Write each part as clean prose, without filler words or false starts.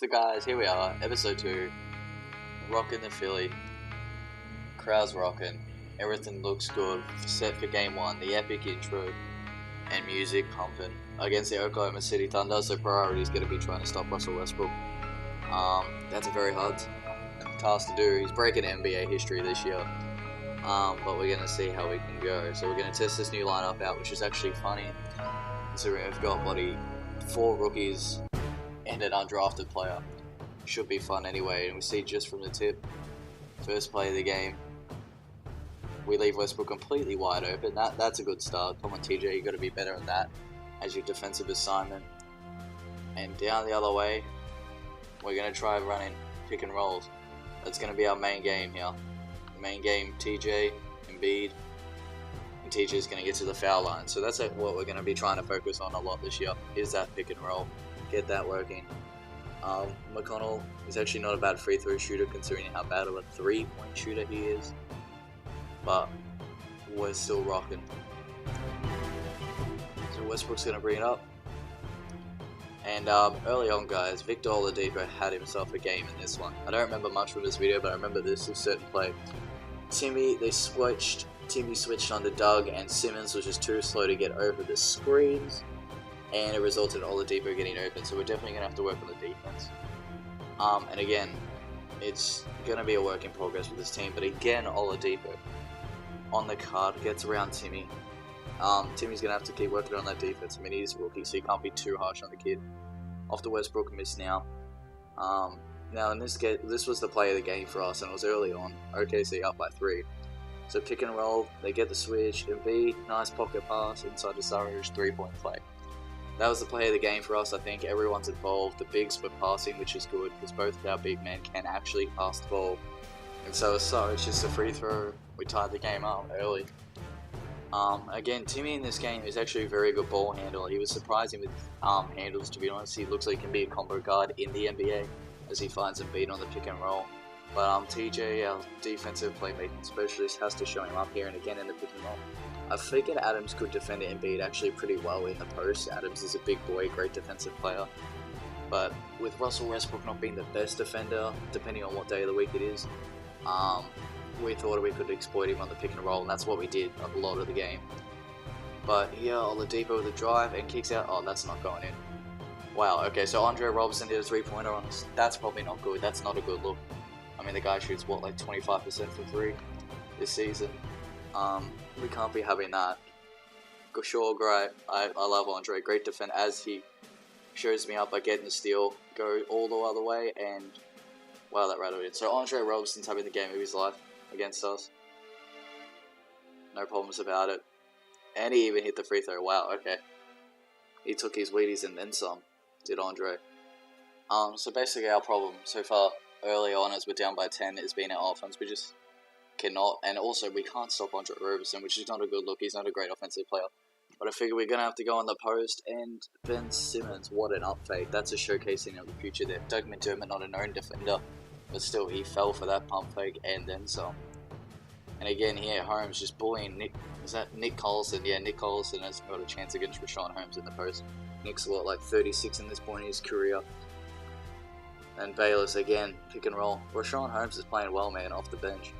So guys, here we are, episode 2, rocking the Philly, crowd's rocking, everything looks good, set for game 1, the epic intro, and music pumping, against the Oklahoma City Thunder, so priority is going to be trying to stop Russell Westbrook. That's a very hard task to do. He's breaking NBA history this year, but we're going to see how we can go. So we're going to test this new lineup out, which is actually funny. So we've got 4 rookies and an undrafted player. Should be fun anyway, and we see just from the tip, first play of the game, we leave Westbrook completely wide open. That's a good start. Come on TJ, you got to be better at that as your defensive assignment. And down the other way, we're going to try running pick and rolls. That's going to be our main game here. Main game, TJ, Embiid, and TJ's going to get to the foul line. So that's what we're going to be trying to focus on a lot this year, is that pick and roll. Get that working. McConnell is actually not a bad free throw shooter considering how bad of a 3-point shooter he is, but we're still rocking. So Westbrook's going to bring it up, and early on guys, Victor Oladipo had himself a game in this one. I don't remember much from this video, but I remember this certain play. Timmy switched onto Doug, and Simmons was just too slow to get over the screens, and it resulted in Oladipo getting open, so we're definitely going to have to work on the defense. And again, it's going to be a work in progress with this team, but again, Oladipo on the card gets around Timmy. Timmy's going to have to keep working on that defense. I mean, he's a rookie, so you can't be too harsh on the kid. Off the Westbrook miss now. Now in this game, this was the play of the game for us, and it was early on. OKC up by 3. So pick and roll, they get the switch, Embiid, nice pocket pass inside the Sarge 3-point play. That was the play of the game for us. I think everyone's involved. The bigs were passing, which is good because both of our big men can actually pass the ball. And so it's just a free throw. We tied the game up early. Again, Timmy in this game is actually a very good ball handler. He was surprising with handles, to be honest. He looks like he can be a combo guard in the NBA as he finds Embiid on the pick and roll. But TJ, our defensive playmaking specialist, has to show him up here and again in the pick and roll. I figured Adams could defend Embiid actually pretty well in the post. Adams is a big boy, great defensive player. But with Russell Westbrook not being the best defender, depending on what day of the week it is, we thought we could exploit him on the pick and roll, and that's what we did a lot of the game. But here, Oladipo with a drive and kicks out. Oh, that's not going in. Wow, okay, so Andre Robertson did a 3-pointer on us. That's probably not good. That's not a good look. I mean, the guy shoots, what, like 25% from 3 this season. We can't be having that. Sure, great. I love Andre. Great defend as he shows me up by getting the steal, go all the other way, and wow, that rattled in. So Andre Roberson's having the game of his life against us. No problems about it. And he even hit the free throw. Wow, okay. He took his Wheaties and then some, did Andre. So basically our problem so far early on as we're down by 10 has been our offense. We just cannot, and also we can't stop Andre Roberson, which is not a good look. He's not a great offensive player, but I figure we're going to have to go on the post. And Ben Simmons, what an up fake. That's a showcasing of the future there. Doug McDermott, not a known defender, but still he fell for that pump fake and then some. And again here, Holmes just bullying Nick. Is that Nick Collison? Yeah, Nick Collison has got a chance against Rashawn Holmes in the post. Nick's what, like 36 in this point in his career. And Bayless again, pick and roll. Rashawn Holmes is playing well, man, off the bench.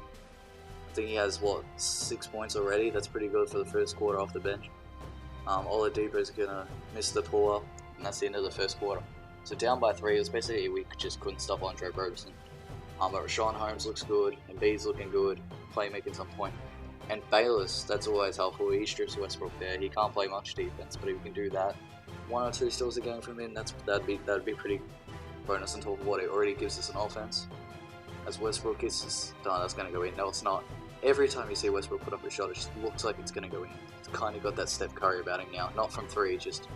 I think he has, what, 6 points already? That's pretty good for the first quarter off the bench. Oladipo is going to miss the pull-up, and that's the end of the first quarter. So down by 3, it was basically we just couldn't stop Andre Roberson. But Rashawn Holmes looks good, Embiid's looking good, playmaking's on point. And Bayless, that's always helpful. He strips Westbrook there. He can't play much defense, but if we can do that, 1 or 2 steals a game from him, that'd be pretty bonus on top of what it already gives us an offense. As Westbrook is just, no, that's going to go in. No, it's not. Every time you see Westbrook put up a shot, it just looks like it's going to go in. It's kind of got that Steph Curry about him now. Not from 3, just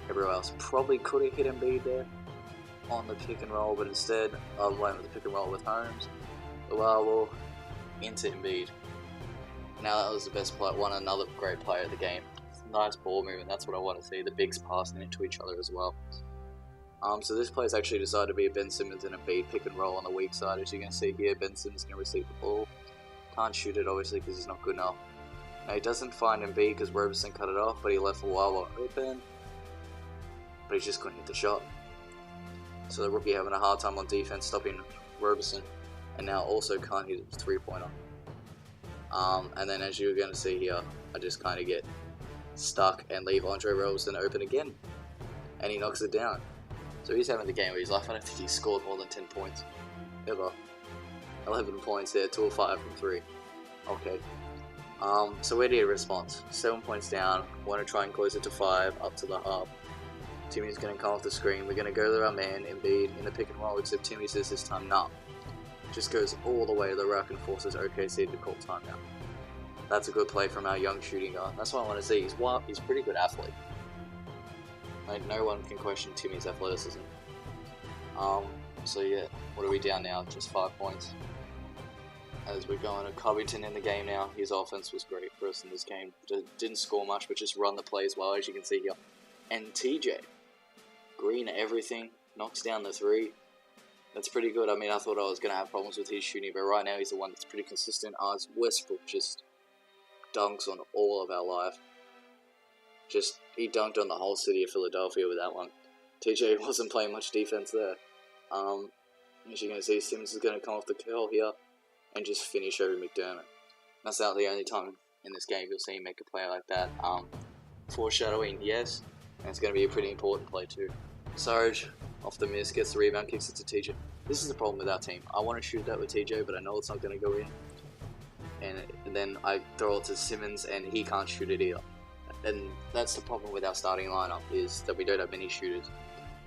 everywhere else. Probably could have hit Embiid there on the pick and roll, but instead I went with the pick and roll with Holmes. Well, into Embiid. Now that was the best play. Another great player of the game. Nice ball movement. That's what I want to see. The bigs passing into each other as well. So this play is actually decided to be a Ben Simmons and Embiid pick and roll on the weak side. As you can see here, Ben Simmons is going to receive the ball. Can't shoot it obviously because he's not good enough. Now he doesn't find Embiid because Roberson cut it off, but he left Wawa open. But he just couldn't hit the shot. So the rookie having a hard time on defense stopping Roberson, and now also can't hit a 3-pointer. And then as you're going to see here, I just kind of get stuck and leave Andre Roberson open again, and he knocks it down. So he's having the game of his life. I don't think he scored more than 10 points ever. 11 points there, 2 of 5 from 3. Okay. So where do you respond? 7 points down, want to try and close it to 5, up to the half. Timmy's going to come off the screen, we're going to go to our man, Embiid, in the pick and roll, except Timmy says this time, nah. Just goes all the way to the rack and forces OKC to call timeout. That's a good play from our young shooting guard. That's what I want to see. He's a pretty good athlete. Like, no one can question Timmy's athleticism. So yeah, what are we down now? Just 5 points. As we're going to Covington in the game now. His offense was great for us in this game. Didn't score much, but just run the plays well, as you can see here. And TJ, green everything, knocks down the 3. That's pretty good. I mean, I thought I was going to have problems with his shooting, but right now he's the one that's pretty consistent. As Westbrook just dunks on all of our life. He dunked on the whole city of Philadelphia with that one. TJ wasn't playing much defense there. As you're going to see, Simmons is going to come off the curl here and just finish over McDermott. That's not the only time in this game you'll see him make a play like that. Foreshadowing, yes, and it's going to be a pretty important play too. Sarge, off the miss, gets the rebound, kicks it to TJ. This is the problem with our team. I want to shoot that with TJ, but I know it's not going to go in. And then I throw it to Simmons, and he can't shoot it either. And that's the problem with our starting lineup, is that we don't have many shooters.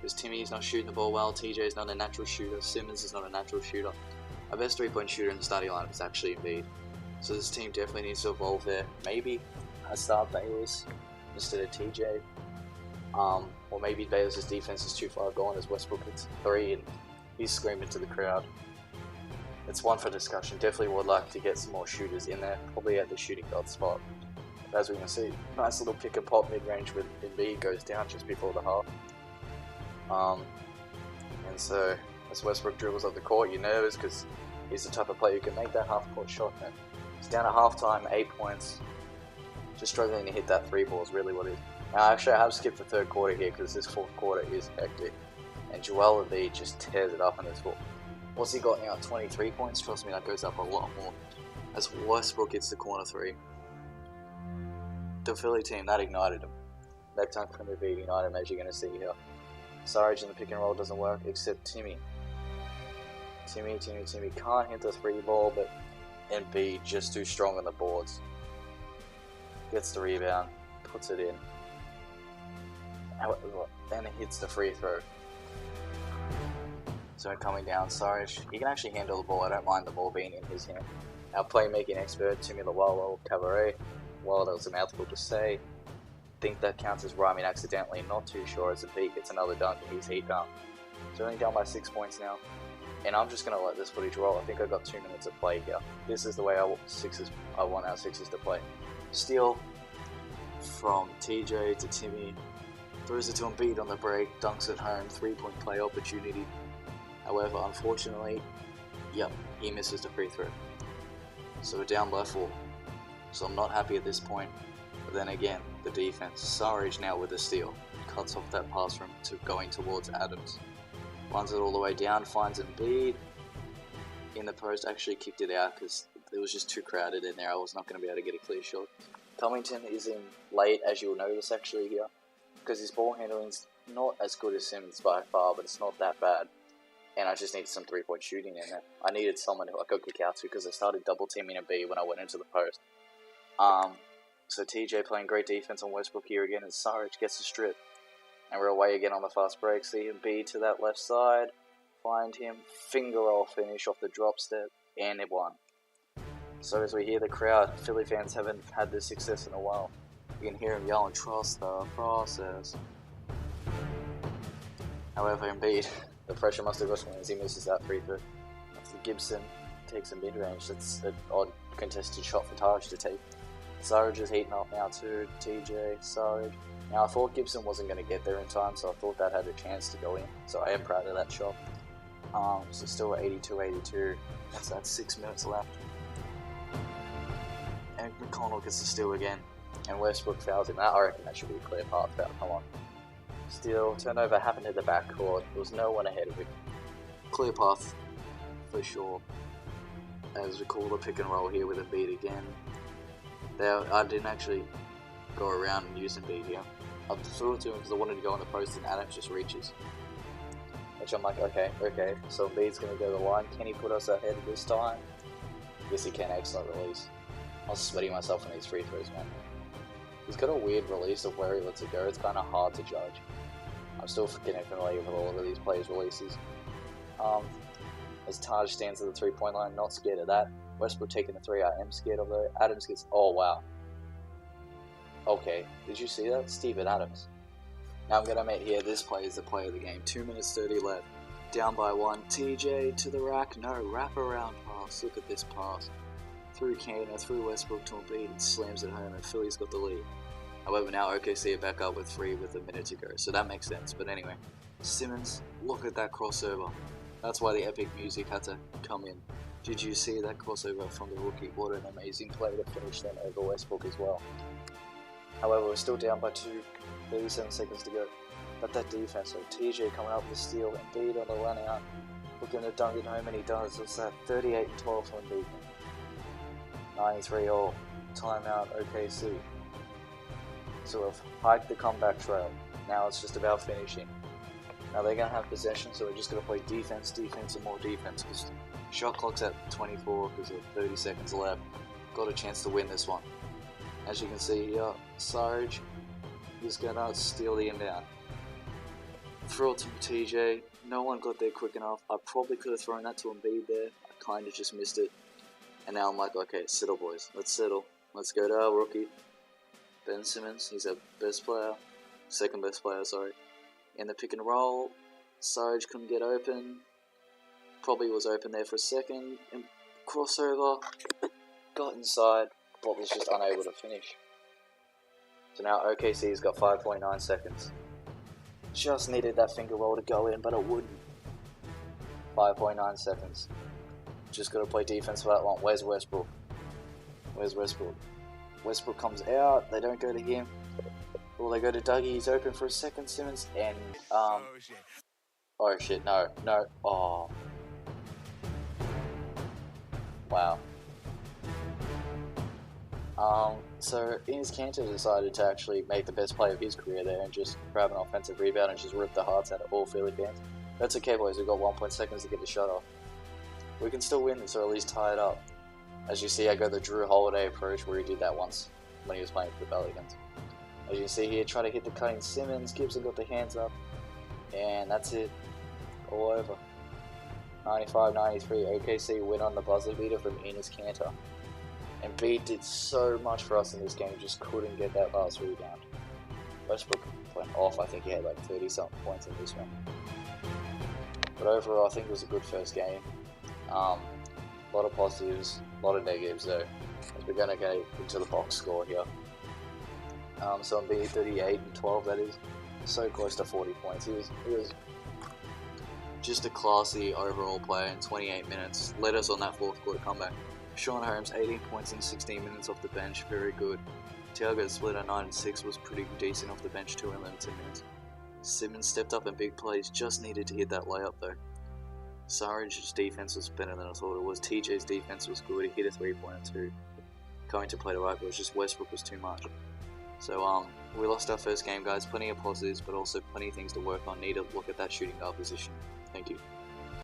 Because Timmy's not shooting the ball well, TJ's not a natural shooter, Simmons is not a natural shooter. Our best 3-point shooter in the starting lineup is actually Embiid. So this team definitely needs to evolve there. Maybe I start Bayless instead of TJ. Or maybe Bayless' defense is too far gone as Westbrook hits 3 and he's screaming to the crowd. It's one for discussion. Definitely would like to get some more shooters in there, probably at the shooting guard spot. As we can see, nice little pick and pop mid-range with Embiid goes down just before the half. And so as Westbrook dribbles up the court, you're nervous because he's the type of player who can make that half-court shot. And he's down at halftime, 8 points. Just struggling to hit that 3 ball is really what it is. Now, actually, I have skipped the third quarter here because this fourth quarter is hectic. And Joel Embiid just tears it up in this fourth. What's he got now? 23 points? Trust me, that goes up a lot more. As Westbrook hits the corner 3. The Philly team, that ignited him. That dunk from Embiid ignited him, as you're going to see here. Sarge in the pick and roll doesn't work, except Timmy. Timmy can't hit the 3 ball, but Embiid just too strong on the boards. Gets the rebound, puts it in. Then it hits the free throw. So coming down, Sarge, he can actually handle the ball. I don't mind the ball being in his hand. Our playmaking expert, Timmy Lawalo Cabaret. Well, that was a mouthful to say. Think that counts as rhyming accidentally, not too sure as Embiid gets another dunk and he's heat dunk. So only down by 6 points now. And I'm just going to let this footage roll. I think I've got 2 minutes of play here. This is the way I want our Sixers to play. Steal from TJ to Timmy. Throws it to Embiid on the break, dunks it home, 3-point play opportunity. However, unfortunately, he misses the free throw. So we're down by 4. So I'm not happy at this point. But then again, the defense. Sarge now with a steal. Cuts off that pass from going towards Adams. Runs it all the way down, finds Embiid. In the post, actually kicked it out because it was just too crowded in there. I was not going to be able to get a clear shot. Covington is in late, as you'll notice actually here. Because his ball handling's not as good as Simmons by far, but it's not that bad. And I just needed some 3-point shooting in there. I needed someone who I could kick out to because I started double teaming Embiid when I went into the post. So TJ playing great defense on Westbrook here again, and Sarge gets the strip. And we're away again on the fast break. See Embiid to that left side. Find him. Finger roll finish off the drop step. And it won. So as we hear the crowd, Philly fans haven't had this success in a while. You can hear him yelling, "Trust the process." However, Embiid, the pressure must have got him as he misses that free throw. After Gibson takes a mid-range, that's an odd contested shot for Taj to take. Sarge is heating up now too. TJ, Sarge. Now I thought Gibson wasn't going to get there in time, so I thought that had a chance to go in. So I am proud of that shot. So still 82-82. That's 6 minutes left. And McConnell gets the steal again. And Westbrook fouls him. I reckon that should be a clear path foul. Come on. Steal, turnover happened in the backcourt. There was no one ahead of it. Clear path, for sure. As we call the pick and roll here with Embiid again. There, I didn't actually go around and use Embiid here. I threw it to him because I wanted to go on the post and Adams just reaches. Which I'm like, okay. So Embiid's going to go to the line. Can he put us ahead this time? Yes, he can. Excellent release. I was sweating myself on these free throws, man. He's got a weird release of where he lets it go. It's kind of hard to judge. I'm still getting familiar with all of these players' releases. As Taj stands at the 3-point line, not scared of that. Westbrook taking the 3, I am scared of though. Adams gets, oh wow. Okay, did you see that? Steven Adams. Now I'm going to make here, this play is the play of the game. 2 minutes 30 left. Down by 1. TJ to the rack. No, wrap around pass. Look at this pass. Through Kanter, through Westbrook to Embiid, and slams it home, and Philly's got the lead. However, now OKC are back up with 3 with a minute to go, so that makes sense. But anyway, Simmons, look at that crossover. That's why the epic music had to come in. Did you see that crossover from the rookie? What an amazing play to finish them over Westbrook as well. However, we're still down by 2, 37 seconds to go. But that defense, so TJ coming up with the steal, Embiid on the run out, looking to dunk it home, and he does. It's that 38-12 from Embiid. 93 all. Timeout OKC. So we've hiked the comeback trail. Now it's just about finishing. Now they're going to have possession, so we're just going to play defense, and more defense. Because shot clock's at 24 because of 30 seconds left. Got a chance to win this one. As you can see here, Sarge is going to steal the inbound. Throw it to TJ. No one got there quick enough. I probably could have thrown that to Embiid there. I kind of just missed it. And now I'm like, okay, settle boys. Let's settle. Let's go to our rookie. Ben Simmons, he's our best player. Second best player, sorry. In the pick and roll, Sarge couldn't get open. Probably was open there for a second. And crossover, got inside, but was just unable to finish. So now OKC's got 5.9 seconds. Just needed that finger roll to go in, but it wouldn't. 5.9 seconds. Just got to play defense for that one. Where's Westbrook? Where's Westbrook? Westbrook comes out. They don't go to him. Well, they go to Dougie. He's open for a second. Simmons and oh shit! No. Oh, wow. So Enes Kanter decided to actually make the best play of his career there and just grab an offensive rebound and just rip the hearts out of all Philly fans. That's okay, boys. We've got 1 seconds to get the shot off. We can still win this, or at least tie it up. As you see, I go the Drew Holiday approach where he did that once when he was playing for the Pelicans. As you can see here, try to hit the cutting Simmons. Gibson got the hands up, and that's it. All over. 95-93. OKC win on the buzzer beater from Enes Kanter. Embiid did so much for us in this game, just couldn't get that last rebound. Westbrook went off. I think he had like 30-something points in this one. But overall, I think it was a good first game. A lot of positives, a lot of negatives though, as we're going to get into the box score here. So Embiid 38-12, that is, so close to 40 points. He was just a classy overall player in 28 minutes, led us on that fourth quarter comeback. Sean Holmes 18 points in 16 minutes off the bench, very good. Thiago Splitter 9-6 was pretty decent off the bench too in 10 minutes. Simmons stepped up in big plays, just needed to hit that layup though. Sarge's defense was better than I thought it was. TJ's defense was good. He hit a 3-pointer too. Coming to play the right, but it was just Westbrook was too much. So we lost our first game, guys. Plenty of positives, but also plenty of things to work on. Need to look at that shooting guard position. Thank you.